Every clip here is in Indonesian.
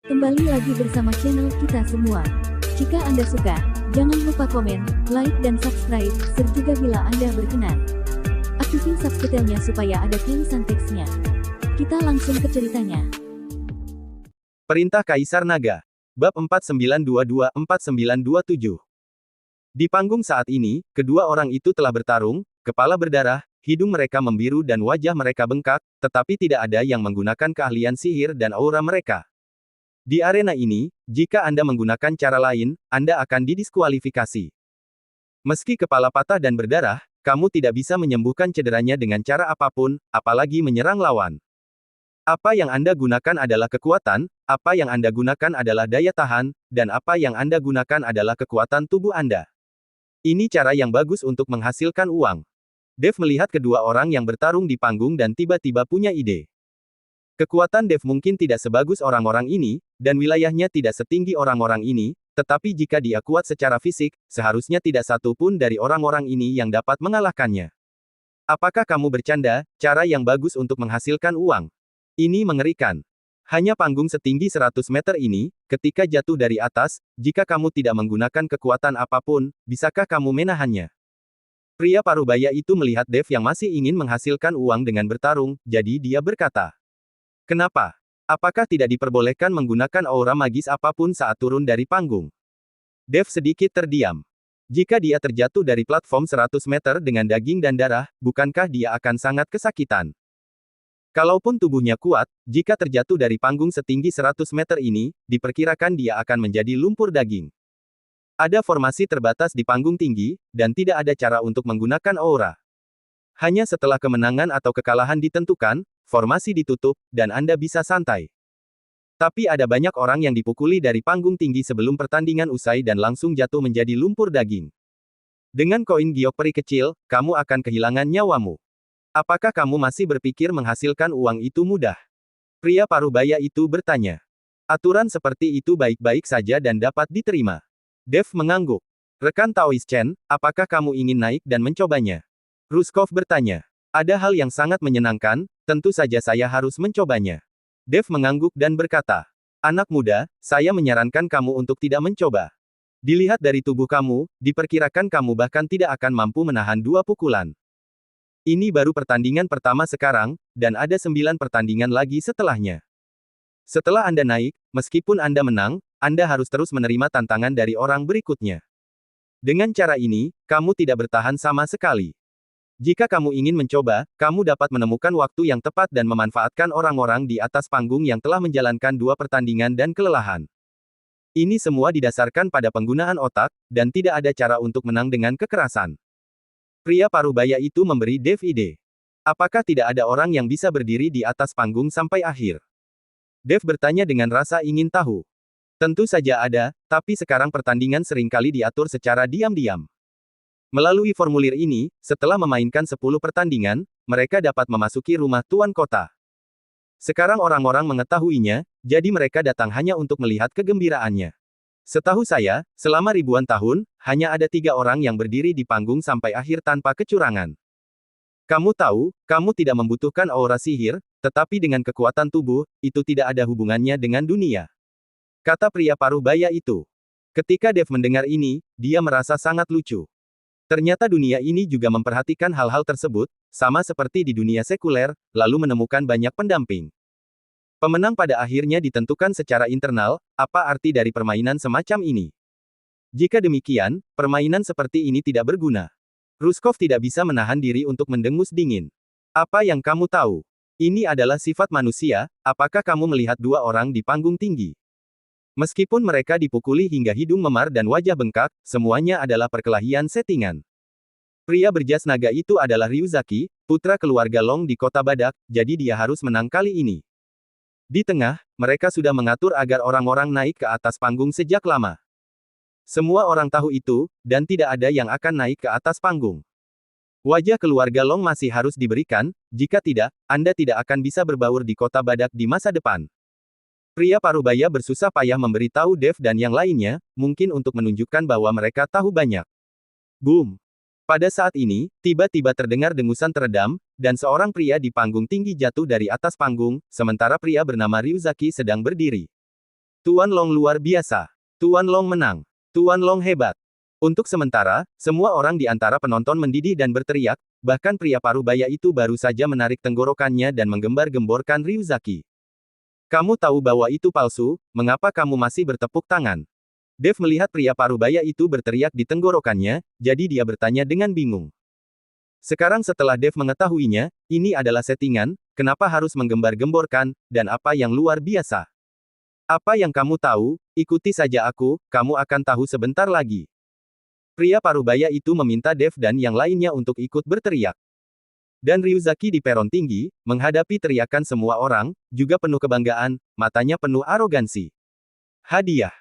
Kembali lagi bersama channel kita semua. Jika Anda suka, jangan lupa komen, like dan subscribe, juga bila Anda berkenan. Aktifin subtitlenya supaya ada tulisan teksnya. Kita langsung ke ceritanya. Perintah Kaisar Naga. Bab 4922-4927. Di panggung saat ini, kedua orang itu telah bertarung, kepala berdarah, hidung mereka membiru dan wajah mereka bengkak, tetapi tidak ada yang menggunakan keahlian sihir dan aura mereka. Di arena ini, jika Anda menggunakan cara lain, Anda akan didiskualifikasi. Meski kepala patah dan berdarah, kamu tidak bisa menyembuhkan cederanya dengan cara apapun, apalagi menyerang lawan. Apa yang Anda gunakan adalah kekuatan, apa yang Anda gunakan adalah daya tahan, dan apa yang Anda gunakan adalah kekuatan tubuh Anda. Ini cara yang bagus untuk menghasilkan uang. Dev melihat kedua orang yang bertarung di panggung dan tiba-tiba punya ide. Kekuatan Dev mungkin tidak sebagus orang-orang ini, dan wilayahnya tidak setinggi orang-orang ini, tetapi jika dia kuat secara fisik, seharusnya tidak satu pun dari orang-orang ini yang dapat mengalahkannya. Apakah kamu bercanda, cara yang bagus untuk menghasilkan uang? Ini mengerikan. Hanya panggung setinggi 100 meter ini, ketika jatuh dari atas, jika kamu tidak menggunakan kekuatan apapun, bisakah kamu menahannya? Pria parubaya itu melihat Dev yang masih ingin menghasilkan uang dengan bertarung, jadi dia berkata, "Kenapa? Apakah tidak diperbolehkan menggunakan aura magis apapun saat turun dari panggung?" Dev sedikit terdiam. Jika dia terjatuh dari platform 100 meter dengan daging dan darah, bukankah dia akan sangat kesakitan? Kalaupun tubuhnya kuat, jika terjatuh dari panggung setinggi 100 meter ini, diperkirakan dia akan menjadi lumpur daging. Ada formasi terbatas di panggung tinggi, dan tidak ada cara untuk menggunakan aura. Hanya setelah kemenangan atau kekalahan ditentukan, formasi ditutup, dan Anda bisa santai. Tapi ada banyak orang yang dipukuli dari panggung tinggi sebelum pertandingan usai dan langsung jatuh menjadi lumpur daging. Dengan koin giok peri kecil, kamu akan kehilangan nyawamu. Apakah kamu masih berpikir menghasilkan uang itu mudah? Pria parubaya itu bertanya. Aturan seperti itu baik-baik saja dan dapat diterima. Dev mengangguk. Rekan Taois Chen, apakah kamu ingin naik dan mencobanya? Ruskov bertanya. Ada hal yang sangat menyenangkan, tentu saja saya harus mencobanya. Dev mengangguk dan berkata, "Anak muda, saya menyarankan kamu untuk tidak mencoba. Dilihat dari tubuh kamu, diperkirakan kamu bahkan tidak akan mampu menahan 2 pukulan. Ini baru pertandingan pertama sekarang, dan ada 9 pertandingan lagi setelahnya. Setelah Anda naik, meskipun Anda menang, Anda harus terus menerima tantangan dari orang berikutnya. Dengan cara ini, kamu tidak bertahan sama sekali. Jika kamu ingin mencoba, kamu dapat menemukan waktu yang tepat dan memanfaatkan orang-orang di atas panggung yang telah menjalankan 2 pertandingan dan kelelahan. Ini semua didasarkan pada penggunaan otak, dan tidak ada cara untuk menang dengan kekerasan." Pria parubaya itu memberi Dev ide. Apakah tidak ada orang yang bisa berdiri di atas panggung sampai akhir? Dev bertanya dengan rasa ingin tahu. Tentu saja ada, tapi sekarang pertandingan seringkali diatur secara diam-diam. Melalui formulir ini, setelah memainkan 10 pertandingan, mereka dapat memasuki rumah tuan kota. Sekarang orang-orang mengetahuinya, jadi mereka datang hanya untuk melihat kegembiraannya. Setahu saya, selama ribuan tahun, hanya ada 3 orang yang berdiri di panggung sampai akhir tanpa kecurangan. Kamu tahu, kamu tidak membutuhkan aura sihir, tetapi dengan kekuatan tubuh, itu tidak ada hubungannya dengan dunia. Kata pria parubaya itu. Ketika Dev mendengar ini, dia merasa sangat lucu. Ternyata dunia ini juga memperhatikan hal-hal tersebut, sama seperti di dunia sekuler, lalu menemukan banyak pendamping. Pemenang pada akhirnya ditentukan secara internal, apa arti dari permainan semacam ini? Jika demikian, permainan seperti ini tidak berguna. Ruskov tidak bisa menahan diri untuk mendengus dingin. Apa yang kamu tahu? Ini adalah sifat manusia, apakah kamu melihat 2 orang di panggung tinggi? Meskipun mereka dipukuli hingga hidung memar dan wajah bengkak, semuanya adalah perkelahian settingan. Pria berjas naga itu adalah Ryuzaki, putra keluarga Long di kota Badak, jadi dia harus menang kali ini. Di tengah, mereka sudah mengatur agar orang-orang naik ke atas panggung sejak lama. Semua orang tahu itu, dan tidak ada yang akan naik ke atas panggung. Wajah keluarga Long masih harus diberikan, jika tidak, Anda tidak akan bisa berbaur di kota Badak di masa depan. Pria parubaya bersusah payah memberitahu Dev dan yang lainnya, mungkin untuk menunjukkan bahwa mereka tahu banyak. Boom! Pada saat ini, tiba-tiba terdengar dengusan teredam, dan seorang pria di panggung tinggi jatuh dari atas panggung, sementara pria bernama Ryuzaki sedang berdiri. Tuan Long luar biasa. Tuan Long menang. Tuan Long hebat. Untuk sementara, semua orang di antara penonton mendidih dan berteriak, bahkan pria parubaya itu baru saja menarik tenggorokannya dan menggembar-gemborkan Ryuzaki. Kamu tahu bahwa itu palsu, mengapa kamu masih bertepuk tangan? Dev melihat pria parubaya itu berteriak di tenggorokannya, jadi dia bertanya dengan bingung. Sekarang setelah Dev mengetahuinya, ini adalah settingan, kenapa harus menggembar-gemborkan, dan apa yang luar biasa? Apa yang kamu tahu, ikuti saja aku, kamu akan tahu sebentar lagi. Pria parubaya itu meminta Dev dan yang lainnya untuk ikut berteriak. Dan Ryuzaki di peron tinggi, menghadapi teriakan semua orang, juga penuh kebanggaan, matanya penuh arogansi. Hadiah.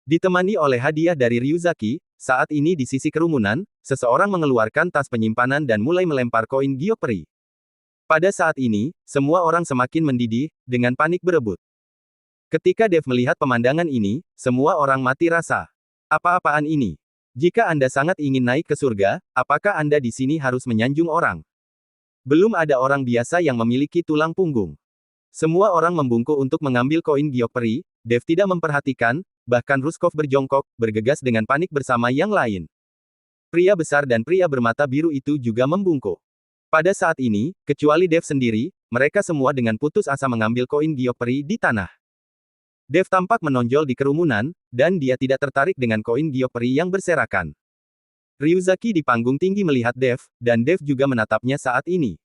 Ditemani oleh hadiah dari Ryuzaki, saat ini di sisi kerumunan, seseorang mengeluarkan tas penyimpanan dan mulai melempar koin giok peri. Pada saat ini, semua orang semakin mendidih, dengan panik berebut. Ketika Dev melihat pemandangan ini, semua orang mati rasa. Apa-apaan ini? Jika Anda sangat ingin naik ke surga, apakah Anda di sini harus menyanjung orang? Belum ada orang biasa yang memiliki tulang punggung. Semua orang membungkuk untuk mengambil koin giok peri, Dev tidak memperhatikan, bahkan Ruskov berjongkok, bergegas dengan panik bersama yang lain. Pria besar dan pria bermata biru itu juga membungkuk. Pada saat ini, kecuali Dev sendiri, mereka semua dengan putus asa mengambil koin giok peri di tanah. Dev tampak menonjol di kerumunan, dan dia tidak tertarik dengan koin giok peri yang berserakan. Ryuzaki di panggung tinggi melihat Dev, dan Dev juga menatapnya saat ini.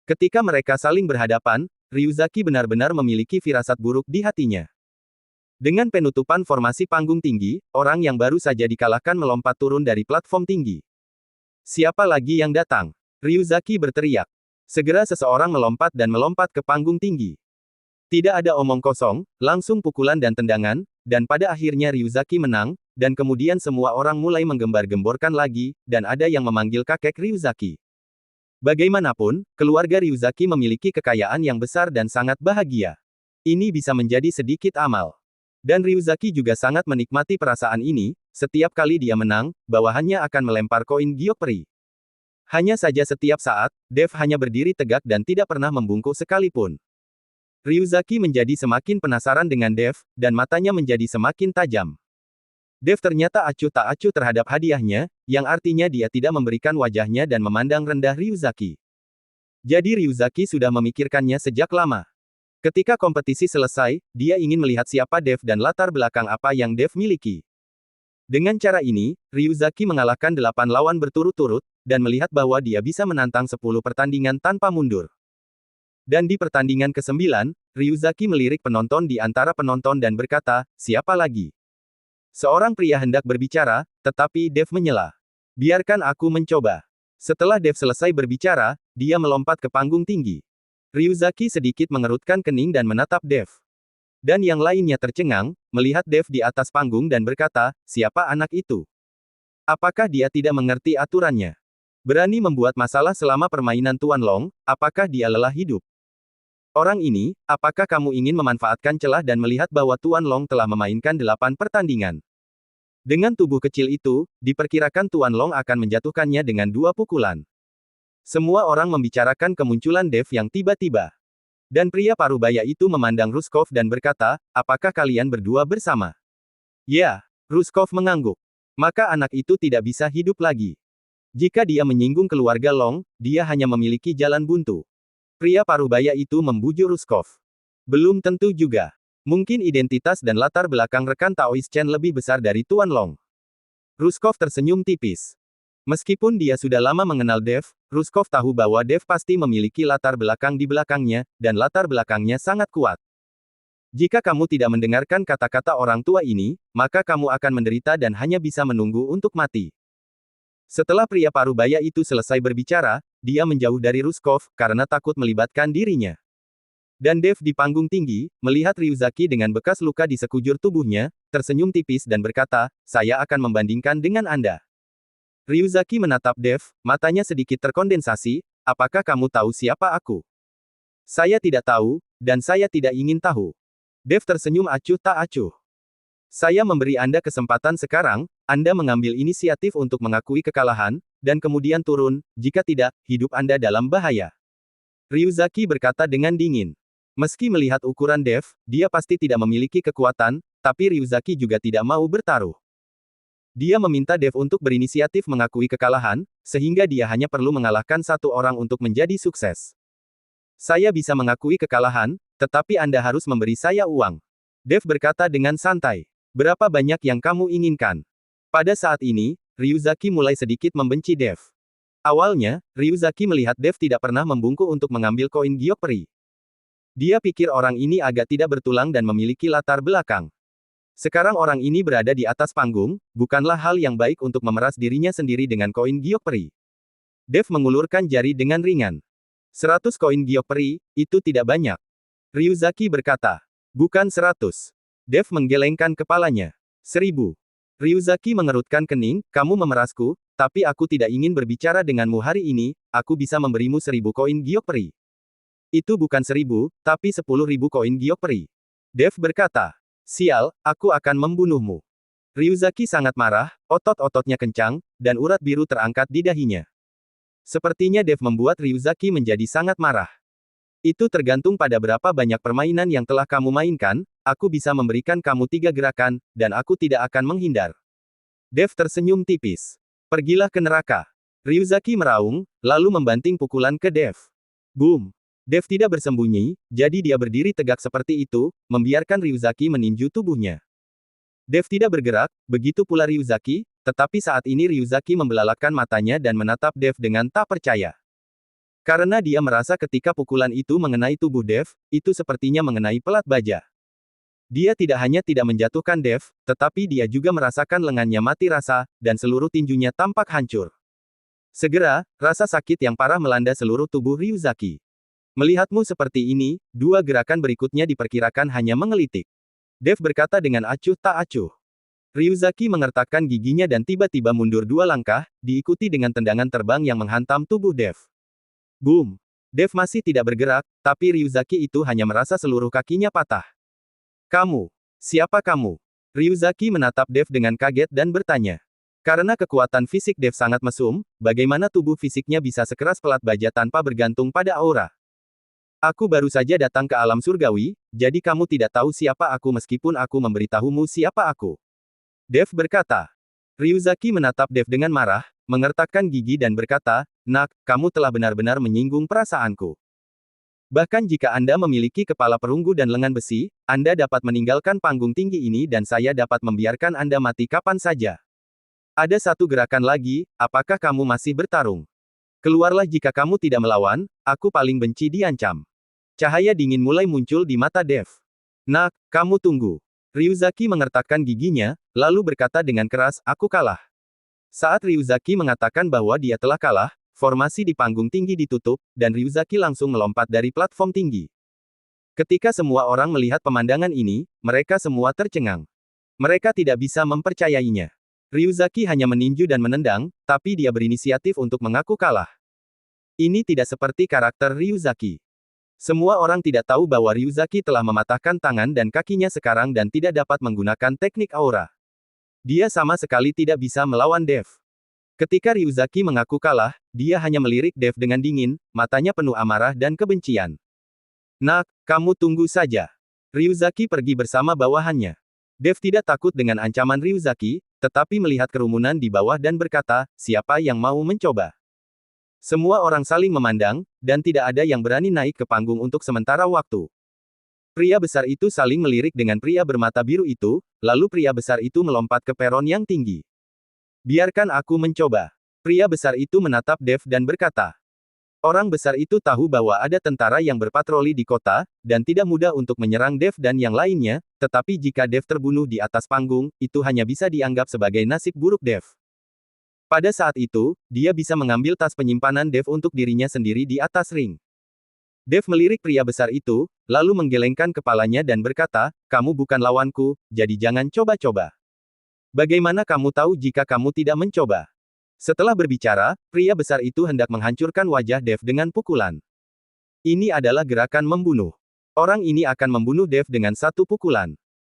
Ketika mereka saling berhadapan, Ryuzaki benar-benar memiliki firasat buruk di hatinya. Dengan penutupan formasi panggung tinggi, orang yang baru saja dikalahkan melompat turun dari platform tinggi. Siapa lagi yang datang? Ryuzaki berteriak. Segera seseorang melompat dan melompat ke panggung tinggi. Tidak ada omong kosong, langsung pukulan dan tendangan, dan pada akhirnya Ryuzaki menang, dan kemudian semua orang mulai menggembar-gemborkan lagi, dan ada yang memanggil kakek Ryuzaki. Bagaimanapun, keluarga Ryuzaki memiliki kekayaan yang besar dan sangat bahagia. Ini bisa menjadi sedikit amal. Dan Ryuzaki juga sangat menikmati perasaan ini, setiap kali dia menang, bawahannya akan melempar koin giok peri. Hanya saja setiap saat, Dev hanya berdiri tegak dan tidak pernah membungkuk sekalipun. Ryuzaki menjadi semakin penasaran dengan Dev, dan matanya menjadi semakin tajam. Dev ternyata acuh tak acuh terhadap hadiahnya, yang artinya dia tidak memberikan wajahnya dan memandang rendah Ryuzaki. Jadi Ryuzaki sudah memikirkannya sejak lama. Ketika kompetisi selesai, dia ingin melihat siapa Dev dan latar belakang apa yang Dev miliki. Dengan cara ini, Ryuzaki mengalahkan 8 lawan berturut-turut, dan melihat bahwa dia bisa menantang 10 pertandingan tanpa mundur. Dan di pertandingan ke-9, Ryuzaki melirik penonton di antara penonton dan berkata, siapa lagi? Seorang pria hendak berbicara, tetapi Dev menyela. Biarkan aku mencoba. Setelah Dev selesai berbicara, dia melompat ke panggung tinggi. Ryuzaki sedikit mengerutkan kening dan menatap Dev. Dan yang lainnya tercengang, melihat Dev di atas panggung dan berkata, siapa anak itu? Apakah dia tidak mengerti aturannya? Berani membuat masalah selama permainan Tuan Long, apakah dia lelah hidup? Orang ini, apakah kamu ingin memanfaatkan celah dan melihat bahwa Tuan Long telah memainkan 8 pertandingan? Dengan tubuh kecil itu, diperkirakan Tuan Long akan menjatuhkannya dengan 2 pukulan. Semua orang membicarakan kemunculan Dev yang tiba-tiba. Dan pria parubaya itu memandang Ruskov dan berkata, apakah kalian berdua bersama? Ya, Ruskov mengangguk. Maka anak itu tidak bisa hidup lagi. Jika dia menyinggung keluarga Long, dia hanya memiliki jalan buntu. Pria parubaya itu membujuk Ruskov. Belum tentu juga. Mungkin identitas dan latar belakang rekan Taoist Chen lebih besar dari Tuan Long. Ruskov tersenyum tipis. Meskipun dia sudah lama mengenal Dev, Ruskov tahu bahwa Dev pasti memiliki latar belakang di belakangnya, dan latar belakangnya sangat kuat. Jika kamu tidak mendengarkan kata-kata orang tua ini, maka kamu akan menderita dan hanya bisa menunggu untuk mati. Setelah pria parubaya itu selesai berbicara, dia menjauh dari Ruskov, karena takut melibatkan dirinya. Dan Dev di panggung tinggi, melihat Ryuzaki dengan bekas luka di sekujur tubuhnya, tersenyum tipis dan berkata, saya akan membandingkan dengan Anda. Ryuzaki menatap Dev, matanya sedikit terkondensasi, apakah kamu tahu siapa aku? Saya tidak tahu, dan saya tidak ingin tahu. Dev tersenyum acuh tak acuh. Saya memberi Anda kesempatan sekarang, Anda mengambil inisiatif untuk mengakui kekalahan, dan kemudian turun, jika tidak, hidup Anda dalam bahaya. Ryuzaki berkata dengan dingin. Meski melihat ukuran Dev, dia pasti tidak memiliki kekuatan, tapi Ryuzaki juga tidak mau bertaruh. Dia meminta Dev untuk berinisiatif mengakui kekalahan, sehingga dia hanya perlu mengalahkan satu orang untuk menjadi sukses. Saya bisa mengakui kekalahan, tetapi Anda harus memberi saya uang. Dev berkata dengan santai. Berapa banyak yang kamu inginkan? Pada saat ini, Ryuzaki mulai sedikit membenci Dev. Awalnya, Ryuzaki melihat Dev tidak pernah membungkuk untuk mengambil koin giok peri. Dia pikir orang ini agak tidak bertulang dan memiliki latar belakang. Sekarang orang ini berada di atas panggung, bukanlah hal yang baik untuk memeras dirinya sendiri dengan koin giok peri. Dev mengulurkan jari dengan ringan. 100 koin giok peri, itu tidak banyak. Ryuzaki berkata. Bukan 100. Dev menggelengkan kepalanya. 1000. Ryuzaki mengerutkan kening, kamu memerasku, tapi aku tidak ingin berbicara denganmu hari ini, aku bisa memberimu 1000 koin giok peri. Itu bukan 1000, tapi 10.000 koin giok peri. Dev berkata. Sial, aku akan membunuhmu. Ryuzaki sangat marah, otot-ototnya kencang, dan urat biru terangkat di dahinya. Sepertinya Dev membuat Ryuzaki menjadi sangat marah. Itu tergantung pada berapa banyak permainan yang telah kamu mainkan, aku bisa memberikan kamu 3 gerakan, dan aku tidak akan menghindar. Dev tersenyum tipis. Pergilah ke neraka. Ryuzaki meraung, lalu membanting pukulan ke Dev. Boom! Dev tidak bersembunyi, jadi dia berdiri tegak seperti itu, membiarkan Ryuzaki meninju tubuhnya. Dev tidak bergerak, begitu pula Ryuzaki, tetapi saat ini Ryuzaki membelalakkan matanya dan menatap Dev dengan tak percaya. Karena dia merasa ketika pukulan itu mengenai tubuh Dev, itu sepertinya mengenai pelat baja. Dia tidak hanya tidak menjatuhkan Dev, tetapi dia juga merasakan lengannya mati rasa, dan seluruh tinjunya tampak hancur. Segera, rasa sakit yang parah melanda seluruh tubuh Ryuzaki. Melihatmu seperti ini, 2 gerakan berikutnya diperkirakan hanya mengelitik. Dev berkata dengan acuh tak acuh. Ryuzaki mengertakkan giginya dan tiba-tiba mundur 2 langkah, diikuti dengan tendangan terbang yang menghantam tubuh Dev. Boom! Dev masih tidak bergerak, tapi Ryuzaki itu hanya merasa seluruh kakinya patah. Kamu? Siapa kamu? Ryuzaki menatap Dev dengan kaget dan bertanya. Karena kekuatan fisik Dev sangat mesum, bagaimana tubuh fisiknya bisa sekeras pelat baja tanpa bergantung pada aura? Aku baru saja datang ke alam surgawi, jadi kamu tidak tahu siapa aku meskipun aku memberitahumu siapa aku. Dev berkata. Ryuzaki menatap Dev dengan marah, mengertakkan gigi dan berkata, Nak, kamu telah benar-benar menyinggung perasaanku. Bahkan jika Anda memiliki kepala perunggu dan lengan besi, Anda dapat meninggalkan panggung tinggi ini dan saya dapat membiarkan Anda mati kapan saja. Ada satu gerakan lagi, apakah kamu masih bertarung? Keluarlah jika kamu tidak melawan, aku paling benci diancam. Cahaya dingin mulai muncul di mata Dev. Nak, kamu tunggu. Ryuzaki mengertakkan giginya, lalu berkata dengan keras, aku kalah. Saat Ryuzaki mengatakan bahwa dia telah kalah, formasi di panggung tinggi ditutup, dan Ryuzaki langsung melompat dari platform tinggi. Ketika semua orang melihat pemandangan ini, mereka semua tercengang. Mereka tidak bisa mempercayainya. Ryuzaki hanya meninju dan menendang, tapi dia berinisiatif untuk mengaku kalah. Ini tidak seperti karakter Ryuzaki. Semua orang tidak tahu bahwa Ryuzaki telah mematahkan tangan dan kakinya sekarang dan tidak dapat menggunakan teknik aura. Dia sama sekali tidak bisa melawan Dev. Ketika Ryuzaki mengaku kalah, dia hanya melirik Dev dengan dingin, matanya penuh amarah dan kebencian. Nak, kamu tunggu saja. Ryuzaki pergi bersama bawahannya. Dev tidak takut dengan ancaman Ryuzaki, tetapi melihat kerumunan di bawah dan berkata, siapa yang mau mencoba? Semua orang saling memandang, dan tidak ada yang berani naik ke panggung untuk sementara waktu. Pria besar itu saling melirik dengan pria bermata biru itu, lalu pria besar itu melompat ke peron yang tinggi. Biarkan aku mencoba. Pria besar itu menatap Dev dan berkata. Orang besar itu tahu bahwa ada tentara yang berpatroli di kota, dan tidak mudah untuk menyerang Dev dan yang lainnya, tetapi jika Dev terbunuh di atas panggung, itu hanya bisa dianggap sebagai nasib buruk Dev. Pada saat itu, dia bisa mengambil tas penyimpanan Dev untuk dirinya sendiri di atas ring. Dev melirik pria besar itu, lalu menggelengkan kepalanya dan berkata, kamu bukan lawanku, jadi jangan coba-coba. Bagaimana kamu tahu jika kamu tidak mencoba? Setelah berbicara, pria besar itu hendak menghancurkan wajah Dev dengan pukulan. Ini adalah gerakan membunuh. Orang ini akan membunuh Dev dengan satu pukulan.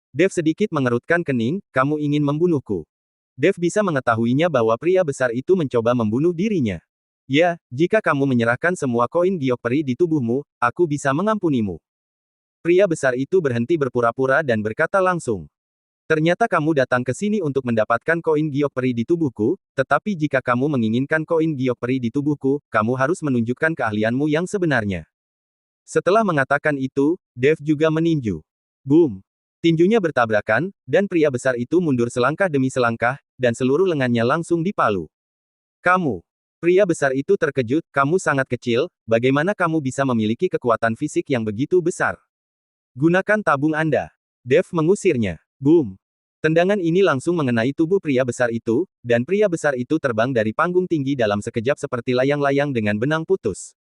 Dev sedikit mengerutkan kening, kamu ingin membunuhku. Dev bisa mengetahuinya bahwa pria besar itu mencoba membunuh dirinya. Ya, jika kamu menyerahkan semua koin giok peri di tubuhmu, aku bisa mengampunimu. Pria besar itu berhenti berpura-pura dan berkata langsung. Ternyata kamu datang ke sini untuk mendapatkan koin giok peri di tubuhku, tetapi jika kamu menginginkan koin giok peri di tubuhku, kamu harus menunjukkan keahlianmu yang sebenarnya. Setelah mengatakan itu, Dev juga meninju. Boom! Tinjunya bertabrakan, dan pria besar itu mundur selangkah demi selangkah, dan seluruh lengannya langsung dipalu. Kamu! Pria besar itu terkejut, kamu sangat kecil, bagaimana kamu bisa memiliki kekuatan fisik yang begitu besar? Gunakan tabung Anda. Dev mengusirnya. Boom! Tendangan ini langsung mengenai tubuh pria besar itu, dan pria besar itu terbang dari panggung tinggi dalam sekejap seperti layang-layang dengan benang putus.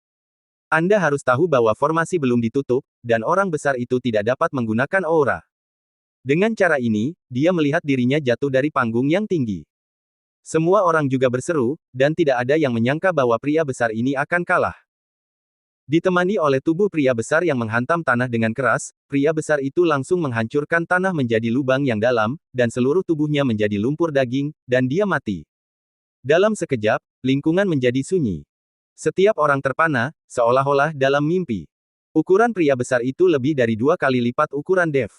Anda harus tahu bahwa formasi belum ditutup, dan orang besar itu tidak dapat menggunakan aura. Dengan cara ini, dia melihat dirinya jatuh dari panggung yang tinggi. Semua orang juga berseru, dan tidak ada yang menyangka bahwa pria besar ini akan kalah. Ditemani oleh tubuh pria besar yang menghantam tanah dengan keras, pria besar itu langsung menghancurkan tanah menjadi lubang yang dalam, dan seluruh tubuhnya menjadi lumpur daging, dan dia mati. Dalam sekejap, lingkungan menjadi sunyi. Setiap orang terpana, seolah-olah dalam mimpi. Ukuran pria besar itu lebih dari 2 kali lipat ukuran Dev.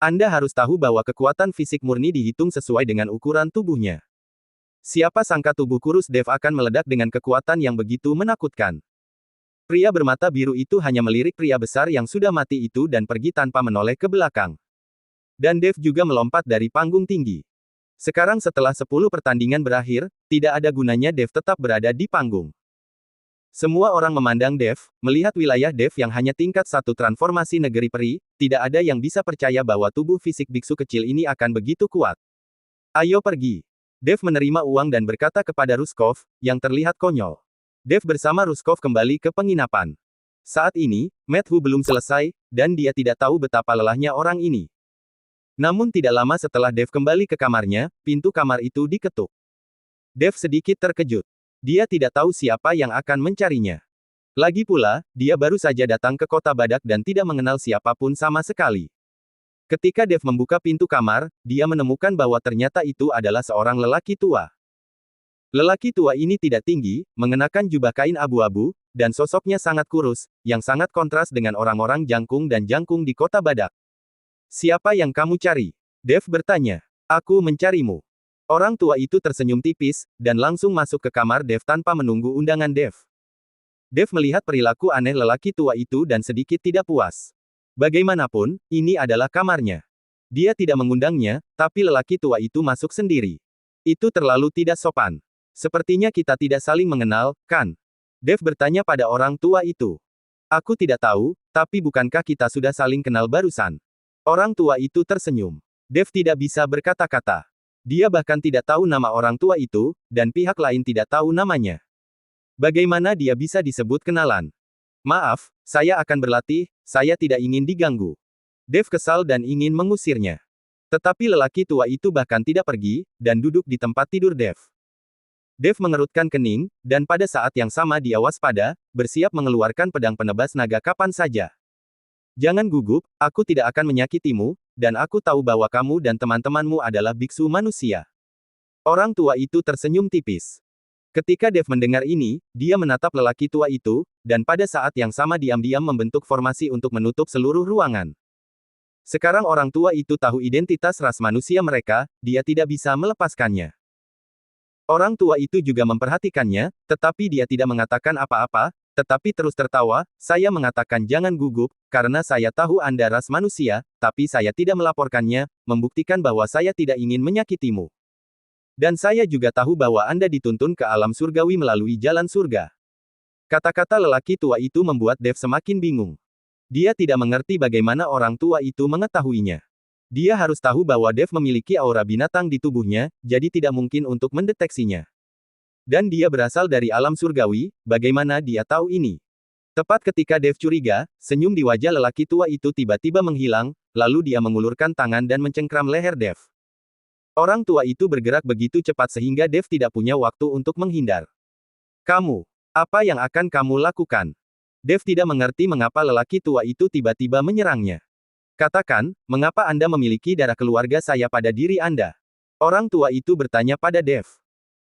Anda harus tahu bahwa kekuatan fisik murni dihitung sesuai dengan ukuran tubuhnya. Siapa sangka tubuh kurus Dev akan meledak dengan kekuatan yang begitu menakutkan. Pria bermata biru itu hanya melirik pria besar yang sudah mati itu dan pergi tanpa menoleh ke belakang. Dan Dev juga melompat dari panggung tinggi. Sekarang setelah 10 pertandingan berakhir, tidak ada gunanya Dev tetap berada di panggung. Semua orang memandang Dev, melihat wilayah Dev yang hanya tingkat 1 transformasi negeri peri, tidak ada yang bisa percaya bahwa tubuh fisik biksu kecil ini akan begitu kuat. Ayo pergi. Dev menerima uang dan berkata kepada Ruskov, yang terlihat konyol. Dev bersama Ruskov kembali ke penginapan. Saat ini, Matthew belum selesai, dan dia tidak tahu betapa lelahnya orang ini. Namun tidak lama setelah Dev kembali ke kamarnya, pintu kamar itu diketuk. Dev sedikit terkejut. Dia tidak tahu siapa yang akan mencarinya. Lagi pula, dia baru saja datang ke kota Badak dan tidak mengenal siapapun sama sekali. Ketika Dev membuka pintu kamar, dia menemukan bahwa ternyata itu adalah seorang lelaki tua. Lelaki tua ini tidak tinggi, mengenakan jubah kain abu-abu, dan sosoknya sangat kurus, yang sangat kontras dengan orang-orang jangkung dan jangkung di kota Badak. Siapa yang kamu cari? Dev bertanya. Aku mencarimu. Orang tua itu tersenyum tipis, dan langsung masuk ke kamar Dev tanpa menunggu undangan Dev. Dev melihat perilaku aneh lelaki tua itu dan sedikit tidak puas. Bagaimanapun, ini adalah kamarnya. Dia tidak mengundangnya, tapi lelaki tua itu masuk sendiri. Itu terlalu tidak sopan. Sepertinya kita tidak saling mengenal, kan? Dev bertanya pada orang tua itu. Aku tidak tahu, tapi bukankah kita sudah saling kenal barusan? Orang tua itu tersenyum. Dev tidak bisa berkata-kata. Dia bahkan tidak tahu nama orang tua itu, dan pihak lain tidak tahu namanya. Bagaimana dia bisa disebut kenalan? Maaf, saya akan berlatih, saya tidak ingin diganggu. Dev kesal dan ingin mengusirnya. Tetapi lelaki tua itu bahkan tidak pergi, dan duduk di tempat tidur Dev. Dev mengerutkan kening, dan pada saat yang sama dia waspada, bersiap mengeluarkan pedang penebas naga kapan saja. Jangan gugup, aku tidak akan menyakitimu, dan aku tahu bahwa kamu dan teman-temanmu adalah biksu manusia. Orang tua itu tersenyum tipis. Ketika Dev mendengar ini, dia menatap lelaki tua itu, dan pada saat yang sama diam-diam membentuk formasi untuk menutup seluruh ruangan. Sekarang orang tua itu tahu identitas ras manusia mereka, dia tidak bisa melepaskannya. Orang tua itu juga memperhatikannya, tetapi dia tidak mengatakan apa-apa, tetapi terus tertawa, saya mengatakan jangan gugup, karena saya tahu Anda ras manusia, tapi saya tidak melaporkannya, membuktikan bahwa saya tidak ingin menyakitimu. Dan saya juga tahu bahwa Anda dituntun ke alam surgawi melalui jalan surga. Kata-kata lelaki tua itu membuat Dev semakin bingung. Dia tidak mengerti bagaimana orang tua itu mengetahuinya. Dia harus tahu bahwa Dev memiliki aura binatang di tubuhnya, jadi tidak mungkin untuk mendeteksinya. Dan dia berasal dari alam surgawi, bagaimana dia tahu ini? Tepat ketika Dev curiga, senyum di wajah lelaki tua itu tiba-tiba menghilang, lalu dia mengulurkan tangan dan mencengkram leher Dev. Orang tua itu bergerak begitu cepat sehingga Dev tidak punya waktu untuk menghindar. Kamu, apa yang akan kamu lakukan? Dev tidak mengerti mengapa lelaki tua itu tiba-tiba menyerangnya. Katakan, mengapa Anda memiliki darah keluarga saya pada diri Anda? Orang tua itu bertanya pada Dev.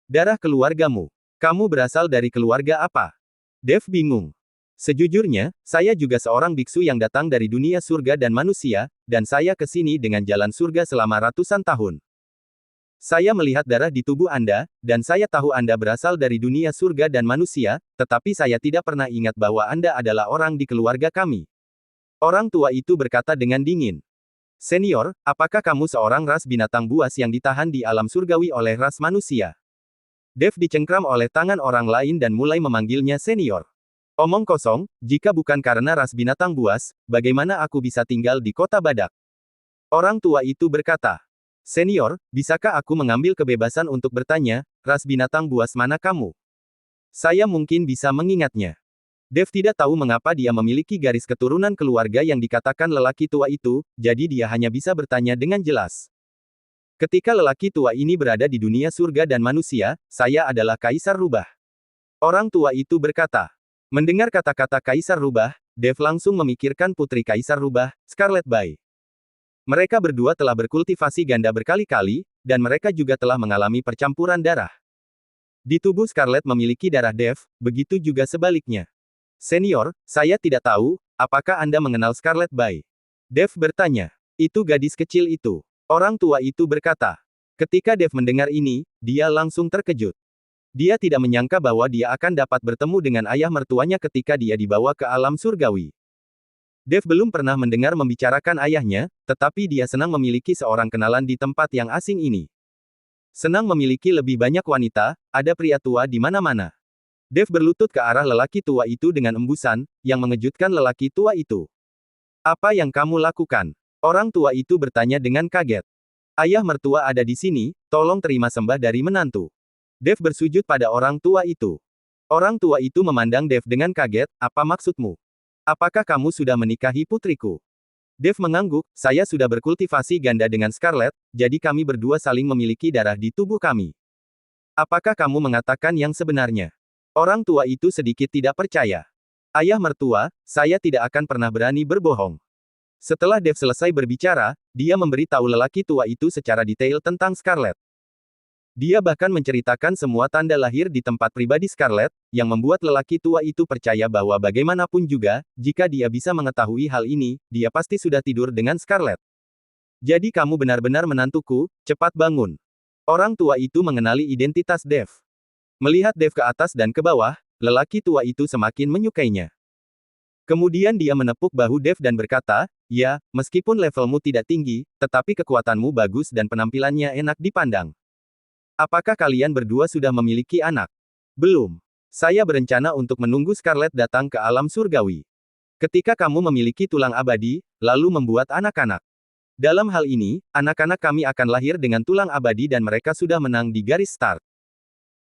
Darah keluargamu. Kamu berasal dari keluarga apa? Dev bingung. Sejujurnya, saya juga seorang biksu yang datang dari dunia surga dan manusia, dan saya ke sini dengan jalan surga selama ratusan tahun. Saya melihat darah di tubuh Anda, dan saya tahu Anda berasal dari dunia surga dan manusia, tetapi saya tidak pernah ingat bahwa Anda adalah orang di keluarga kami. Orang tua itu berkata dengan dingin. Senior, apakah kamu seorang ras binatang buas yang ditahan di alam surgawi oleh ras manusia? Dev dicengkram oleh tangan orang lain dan mulai memanggilnya senior. Omong kosong, jika bukan karena ras binatang buas, bagaimana aku bisa tinggal di kota badak? Orang tua itu berkata. Senior, bisakah aku mengambil kebebasan untuk bertanya, ras binatang buas mana kamu? Saya mungkin bisa mengingatnya. Dev tidak tahu mengapa dia memiliki garis keturunan keluarga yang dikatakan lelaki tua itu, jadi dia hanya bisa bertanya dengan jelas. Ketika lelaki tua ini berada di dunia surga dan manusia, saya adalah Kaisar Rubah. Orang tua itu berkata. Mendengar kata-kata Kaisar Rubah, Dev langsung memikirkan putri Kaisar Rubah, Scarlet Bai. Mereka berdua telah berkultivasi ganda berkali-kali, dan mereka juga telah mengalami percampuran darah. Di tubuh Scarlet memiliki darah Dev, begitu juga sebaliknya. Senior, saya tidak tahu, apakah Anda mengenal Scarlet Bai? Dev bertanya. Itu gadis kecil itu. Orang tua itu berkata. Ketika Dev mendengar ini, dia langsung terkejut. Dia tidak menyangka bahwa dia akan dapat bertemu dengan ayah mertuanya ketika dia dibawa ke alam surgawi. Dev belum pernah mendengar membicarakan ayahnya, tetapi dia senang memiliki seorang kenalan di tempat yang asing ini. Senang memiliki lebih banyak wanita, ada pria tua di mana-mana. Dev berlutut ke arah lelaki tua itu dengan embusan, yang mengejutkan lelaki tua itu. Apa yang kamu lakukan? Orang tua itu bertanya dengan kaget. Ayah mertua ada di sini, tolong terima sembah dari menantu. Dev bersujud pada orang tua itu. Orang tua itu memandang Dev dengan kaget, apa maksudmu? Apakah kamu sudah menikahi putriku? Dev mengangguk, saya sudah berkultivasi ganda dengan Scarlet, jadi kami berdua saling memiliki darah di tubuh kami. Apakah kamu mengatakan yang sebenarnya? Orang tua itu sedikit tidak percaya. Ayah mertua, saya tidak akan pernah berani berbohong. Setelah Dev selesai berbicara, dia memberitahu lelaki tua itu secara detail tentang Scarlet. Dia bahkan menceritakan semua tanda lahir di tempat pribadi Scarlet, yang membuat lelaki tua itu percaya bahwa bagaimanapun juga, jika dia bisa mengetahui hal ini, dia pasti sudah tidur dengan Scarlet. Jadi kamu benar-benar menantuku, cepat bangun. Orang tua itu mengenali identitas Dev. Melihat Dev ke atas dan ke bawah, lelaki tua itu semakin menyukainya. Kemudian dia menepuk bahu Dev dan berkata, ya, meskipun levelmu tidak tinggi, tetapi kekuatanmu bagus dan penampilannya enak dipandang. Apakah kalian berdua sudah memiliki anak? Belum. Saya berencana untuk menunggu Scarlet datang ke alam surgawi. Ketika kamu memiliki tulang abadi, lalu membuat anak-anak. Dalam hal ini, anak-anak kami akan lahir dengan tulang abadi dan mereka sudah menang di garis start.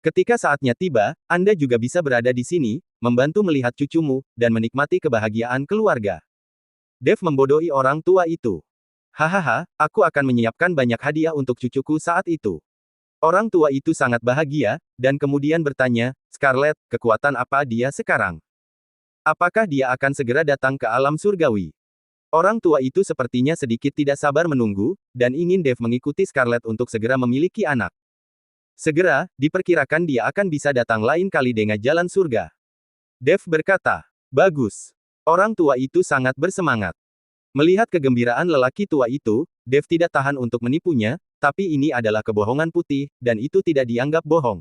Ketika saatnya tiba, Anda juga bisa berada di sini, membantu melihat cucumu, dan menikmati kebahagiaan keluarga. Dev membodohi orang tua itu. Hahaha, aku akan menyiapkan banyak hadiah untuk cucuku saat itu. Orang tua itu sangat bahagia, dan kemudian bertanya, Scarlet, kekuatan apa dia sekarang? Apakah dia akan segera datang ke alam surgawi? Orang tua itu sepertinya sedikit tidak sabar menunggu, dan ingin Dev mengikuti Scarlet untuk segera memiliki anak. Segera, diperkirakan dia akan bisa datang lain kali dengan jalan surga. Dev berkata, bagus. Orang tua itu sangat bersemangat. Melihat kegembiraan lelaki tua itu, Dev tidak tahan untuk menipunya, tapi ini adalah kebohongan putih, dan itu tidak dianggap bohong.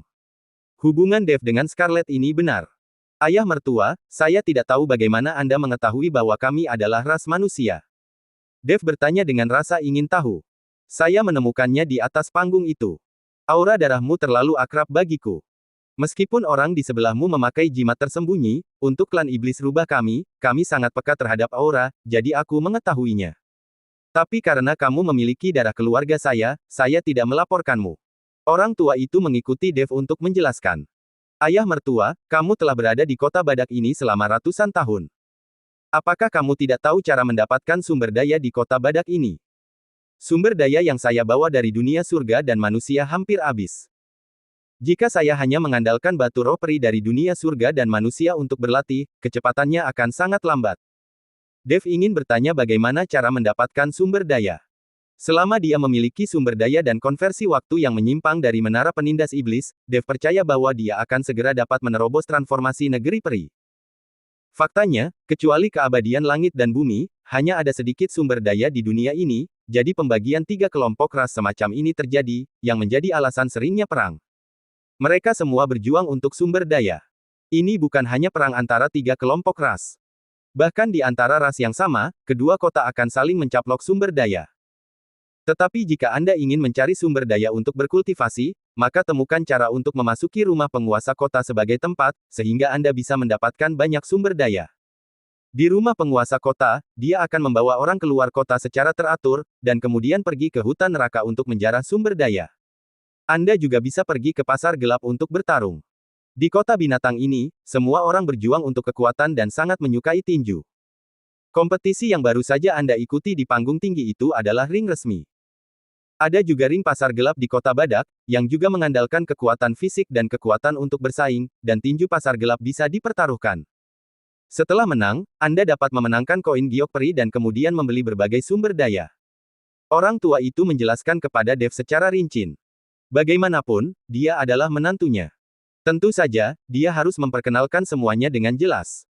Hubungan Dev dengan Scarlet ini benar. Ayah mertua, saya tidak tahu bagaimana Anda mengetahui bahwa kami adalah ras manusia. Dev bertanya dengan rasa ingin tahu. Saya menemukannya di atas panggung itu. Aura darahmu terlalu akrab bagiku. Meskipun orang di sebelahmu memakai jimat tersembunyi, untuk klan iblis rubah kami sangat peka terhadap aura, jadi aku mengetahuinya. Tapi karena kamu memiliki darah keluarga saya tidak melaporkanmu. Orang tua itu mengikuti Dev untuk menjelaskan. Ayah mertua, kamu telah berada di kota badak ini selama ratusan tahun. Apakah kamu tidak tahu cara mendapatkan sumber daya di kota badak ini? Sumber daya yang saya bawa dari dunia surga dan manusia hampir habis. Jika saya hanya mengandalkan batu roh peri dari dunia surga dan manusia untuk berlatih, kecepatannya akan sangat lambat. Dev ingin bertanya bagaimana cara mendapatkan sumber daya. Selama dia memiliki sumber daya dan konversi waktu yang menyimpang dari menara penindas iblis, Dev percaya bahwa dia akan segera dapat menerobos transformasi negeri peri. Faktanya, kecuali keabadian langit dan bumi, hanya ada sedikit sumber daya di dunia ini, jadi pembagian tiga kelompok ras semacam ini terjadi, yang menjadi alasan seringnya perang. Mereka semua berjuang untuk sumber daya. Ini bukan hanya perang antara tiga kelompok ras. Bahkan di antara ras yang sama, kedua kota akan saling mencaplok sumber daya. Tetapi jika Anda ingin mencari sumber daya untuk berkultivasi, maka temukan cara untuk memasuki rumah penguasa kota sebagai tempat, sehingga Anda bisa mendapatkan banyak sumber daya. Di rumah penguasa kota, dia akan membawa orang keluar kota secara teratur, dan kemudian pergi ke hutan neraka untuk menjarah sumber daya. Anda juga bisa pergi ke pasar gelap untuk bertarung. Di kota binatang ini, semua orang berjuang untuk kekuatan dan sangat menyukai tinju. Kompetisi yang baru saja Anda ikuti di panggung tinggi itu adalah ring resmi. Ada juga ring pasar gelap di kota Badak, yang juga mengandalkan kekuatan fisik dan kekuatan untuk bersaing, dan tinju pasar gelap bisa dipertaruhkan. Setelah menang, Anda dapat memenangkan koin giok peri dan kemudian membeli berbagai sumber daya. Orang tua itu menjelaskan kepada Dev secara rinci. Bagaimanapun, dia adalah menantunya. Tentu saja, dia harus memperkenalkan semuanya dengan jelas.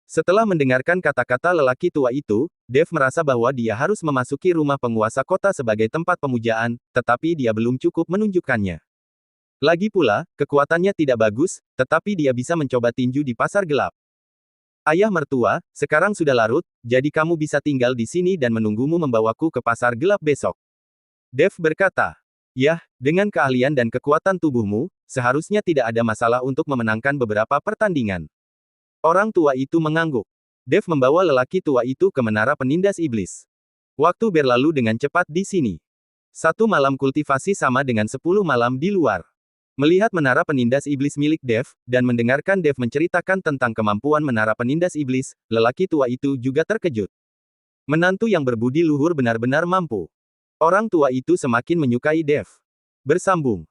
Setelah mendengarkan kata-kata lelaki tua itu, Dev merasa bahwa dia harus memasuki rumah penguasa kota sebagai tempat pemujaan, tetapi dia belum cukup menunjukkannya. Lagi pula, kekuatannya tidak bagus, tetapi dia bisa mencoba tinju di pasar gelap. Ayah mertua, sekarang sudah larut, jadi kamu bisa tinggal di sini dan menunggumu membawaku ke pasar gelap besok. Dev berkata, "Yah, dengan keahlian dan kekuatan tubuhmu, seharusnya tidak ada masalah untuk memenangkan beberapa pertandingan." Orang tua itu mengangguk. Dev membawa lelaki tua itu ke menara penindas iblis. Waktu berlalu dengan cepat di sini. 1 malam kultivasi sama dengan 10 malam di luar. Melihat menara penindas iblis milik Dev, dan mendengarkan Dev menceritakan tentang kemampuan menara penindas iblis, lelaki tua itu juga terkejut. Menantu yang berbudi luhur benar-benar mampu. Orang tua itu semakin menyukai Dev. Bersambung.